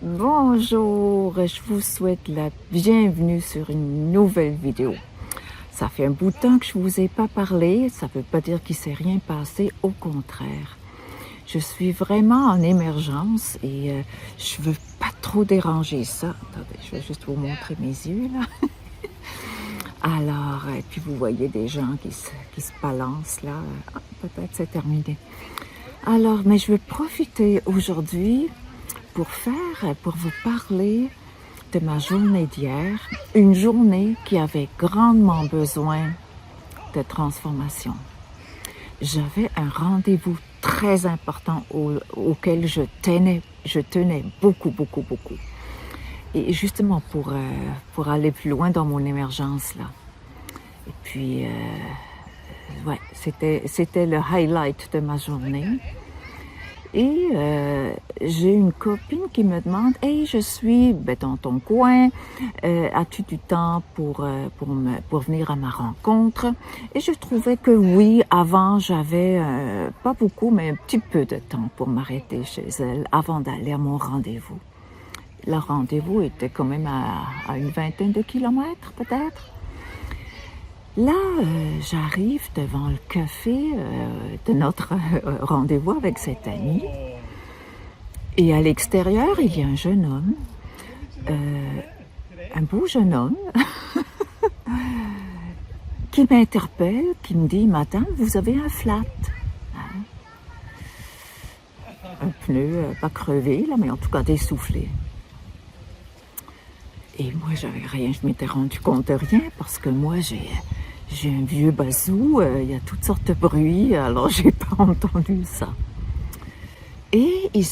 Bonjour, je vous souhaite la bienvenue sur une nouvelle vidéo. Ça fait un bout de temps que je vous ai pas parlé, ça veut pas dire qu'il s'est rien passé, au contraire. Je suis vraiment en émergence et je veux pas trop déranger ça. Attendez, je vais juste vous montrer mes yeux là. Alors, et puis vous voyez des gens qui se balancent là. Ah, peut-être c'est terminé. Alors, mais je veux profiter aujourd'hui pour vous parler de ma journée d'hier, une journée qui avait grandement besoin de transformation. J'avais un rendez-vous très important auquel je tenais beaucoup. Et justement pour aller plus loin dans mon émergence là. Et puis, ouais, c'était le highlight de ma journée. Et j'ai une copine qui me demande « Hey, je suis dans ton coin, as-tu du temps pour venir à ma rencontre? » Et je trouvais que oui, avant j'avais pas beaucoup, mais un petit peu de temps pour m'arrêter chez elle avant d'aller à mon rendez-vous. Le rendez-vous était quand même à une vingtaine de kilomètres peut-être. Là, j'arrive devant le café de notre rendez-vous avec cette amie. Et à l'extérieur, il y a un jeune homme, un beau jeune homme, qui m'interpelle, qui me dit « Madame, vous avez un flat. Hein? » Un pneu, pas crevé, là, mais en tout cas dessoufflé. Et moi, j'avais rien, je m'étais rendu compte de rien parce que moi, j'ai un vieux bazou, il y a toutes sortes de bruits, alors j'ai pas entendu ça. Et il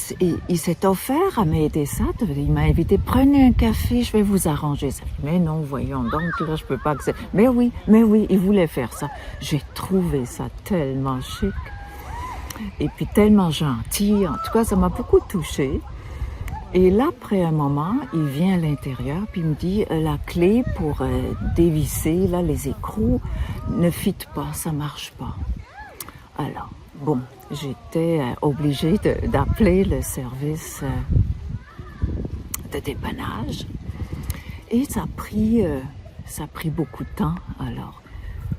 s'est offert à m'aider ça, il m'a invité, prenez un café, je vais vous arranger ça. Mais non, voyons donc, là je peux pas accepter. Mais oui, il voulait faire ça. J'ai trouvé ça tellement chic et puis tellement gentil, en tout cas ça m'a beaucoup touchée. Et là, après un moment, il vient à l'intérieur puis il me dit la clé pour dévisser là les écrous ne fit pas, ça marche pas. Alors, bon, j'étais obligée d'appeler le service de dépannage et ça a pris beaucoup de temps. Alors,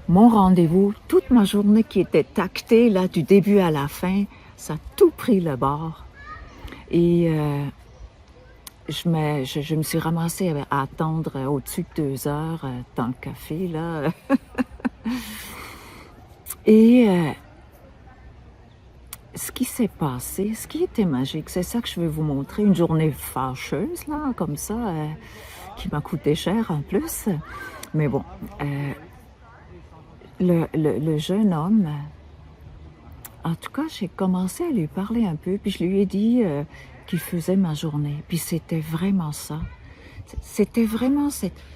mon rendez-vous, toute ma journée qui était tactée là du début à la fin, ça a tout pris le bord. Et je me suis ramassée à attendre au-dessus de 2 heures dans le café, là. Et ce qui s'est passé, ce qui était magique, c'est ça que je vais vous montrer, une journée fâcheuse, là, comme ça, qui m'a coûté cher en plus. Mais bon, le jeune homme, en tout cas, j'ai commencé à lui parler un peu, puis je lui ai dit qu'il faisait ma journée. Puis c'était vraiment ça. C'était vraiment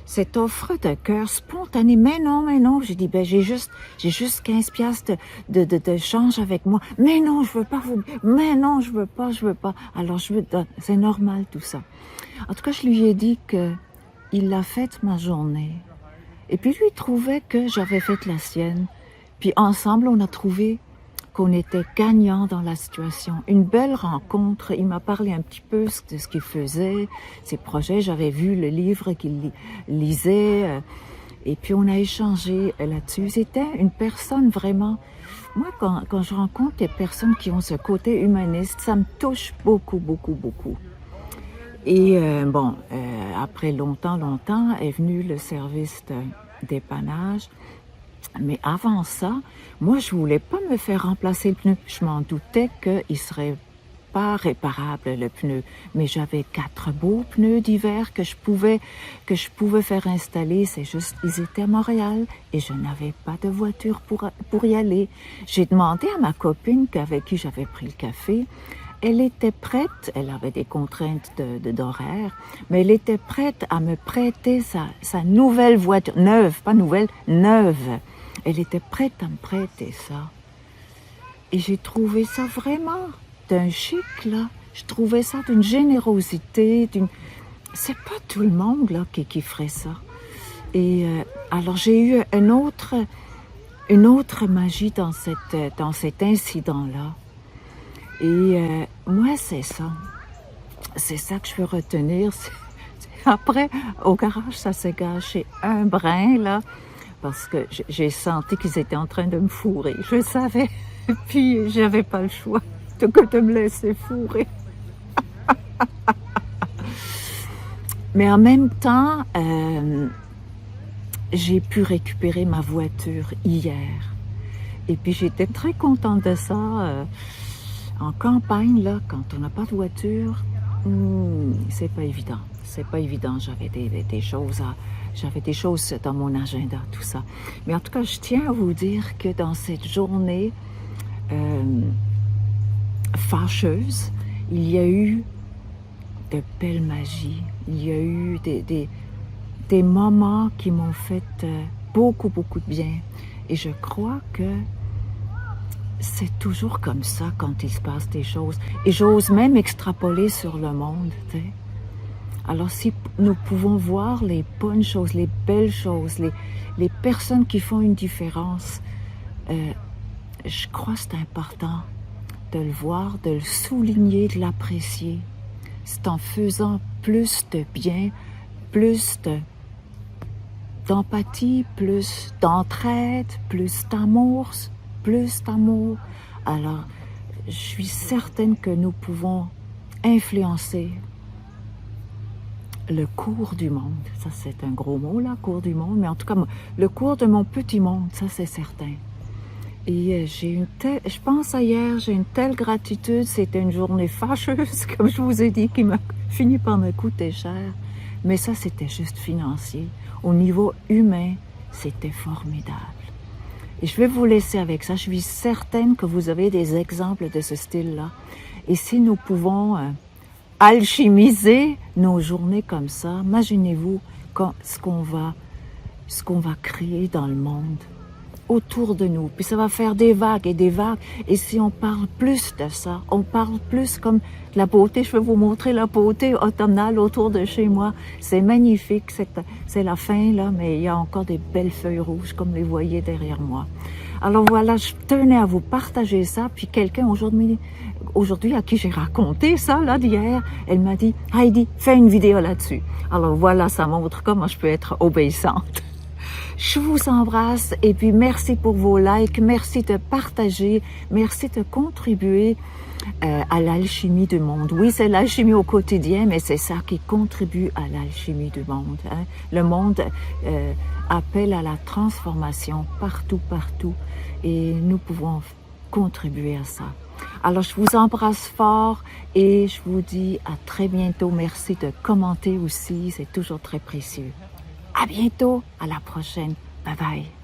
cette offre de cœur spontanée. Mais non. J'ai dit, j'ai juste 15 piastres de change avec moi. Mais non, je veux pas vous, mais non, je veux pas. Alors c'est normal tout ça. En tout cas, je lui ai dit que il a fait ma journée. Et puis lui trouvait que j'avais fait la sienne. Puis ensemble, on a trouvé qu'on était gagnants dans la situation. Une belle rencontre. Il m'a parlé un petit peu de ce qu'il faisait, ses projets. J'avais vu le livre qu'il lisait. Et puis on a échangé là-dessus. C'était une personne vraiment... Moi, quand je rencontre des personnes qui ont ce côté humaniste, ça me touche beaucoup. Et après longtemps, est venu le service de dépannage. Mais avant ça, moi, je voulais pas me faire remplacer le pneu. Je m'en doutais qu'il serait pas réparable, le pneu. Mais j'avais 4 beaux pneus d'hiver que je pouvais faire installer. C'est juste, ils étaient à Montréal et je n'avais pas de voiture pour y aller. J'ai demandé à ma copine avec qui j'avais pris le café. Elle était prête, elle avait des contraintes d'horaire, mais elle était prête à me prêter sa nouvelle voiture, neuve, pas nouvelle, neuve. Elle était prête à me prêter ça. Et j'ai trouvé ça vraiment d'un chic, là. Je trouvais ça d'une générosité, c'est pas tout le monde, là, qui ferait ça. Et alors, j'ai eu une autre magie dans cet incident-là. Et moi, c'est ça. c'est ça que je veux retenir. Après, au garage, ça s'est gâché un brin, là, parce que j'ai senti qu'ils étaient en train de me fourrer. Je le savais, puis j'avais pas le choix que de me laisser fourrer. Mais en même temps, j'ai pu récupérer ma voiture hier. Et puis j'étais très contente de ça. En campagne, là, quand on n'a pas de voiture, c'est pas évident. C'est pas évident. J'avais des choses dans mon agenda, tout ça. Mais en tout cas, je tiens à vous dire que dans cette journée fâcheuse, il y a eu de belles magies. Il y a eu des moments qui m'ont fait beaucoup, beaucoup de bien. Et je crois que c'est toujours comme ça quand il se passe des choses. Et j'ose même extrapoler sur le monde, tu sais. Alors si nous pouvons voir les bonnes choses, les belles choses, les personnes qui font une différence, je crois que c'est important de le voir, de le souligner, de l'apprécier. C'est en faisant plus de bien, plus d'empathie, plus d'entraide, plus d'amour. Alors, je suis certaine que nous pouvons influencer le cours du monde. Ça, c'est un gros mot, là, cours du monde. Mais en tout cas, le cours de mon petit monde, ça, c'est certain. Et je pense hier, j'ai une telle gratitude. C'était une journée fâcheuse, comme je vous ai dit, qui m'a fini par me coûter cher. Mais ça, c'était juste financier. Au niveau humain, c'était formidable. Et je vais vous laisser avec ça. Je suis certaine que vous avez des exemples de ce style-là. Et si nous pouvons alchimiser nos journées comme ça, imaginez-vous ce qu'on va créer dans le monde, autour de nous. Puis ça va faire des vagues et des vagues. Et si on parle plus de ça, on parle plus comme de la beauté. Je vais vous montrer la beauté automnale autour de chez moi. C'est magnifique. C'est la fin, là, mais il y a encore des belles feuilles rouges, comme les voyez derrière moi. Alors voilà, je tenais à vous partager ça. Puis quelqu'un aujourd'hui à qui j'ai raconté ça, là, d'hier, elle m'a dit, Heidi, fais une vidéo là-dessus. Alors voilà, ça montre comment je peux être obéissante. Je vous embrasse et puis merci pour vos likes, merci de partager, merci de contribuer à l'alchimie du monde. Oui, c'est l'alchimie au quotidien, mais c'est ça qui contribue à l'alchimie du monde. Hein. Le monde appelle à la transformation partout, partout, et nous pouvons contribuer à ça. Alors, je vous embrasse fort et je vous dis à très bientôt. Merci de commenter aussi, c'est toujours très précieux. À bientôt, à la prochaine. Bye bye.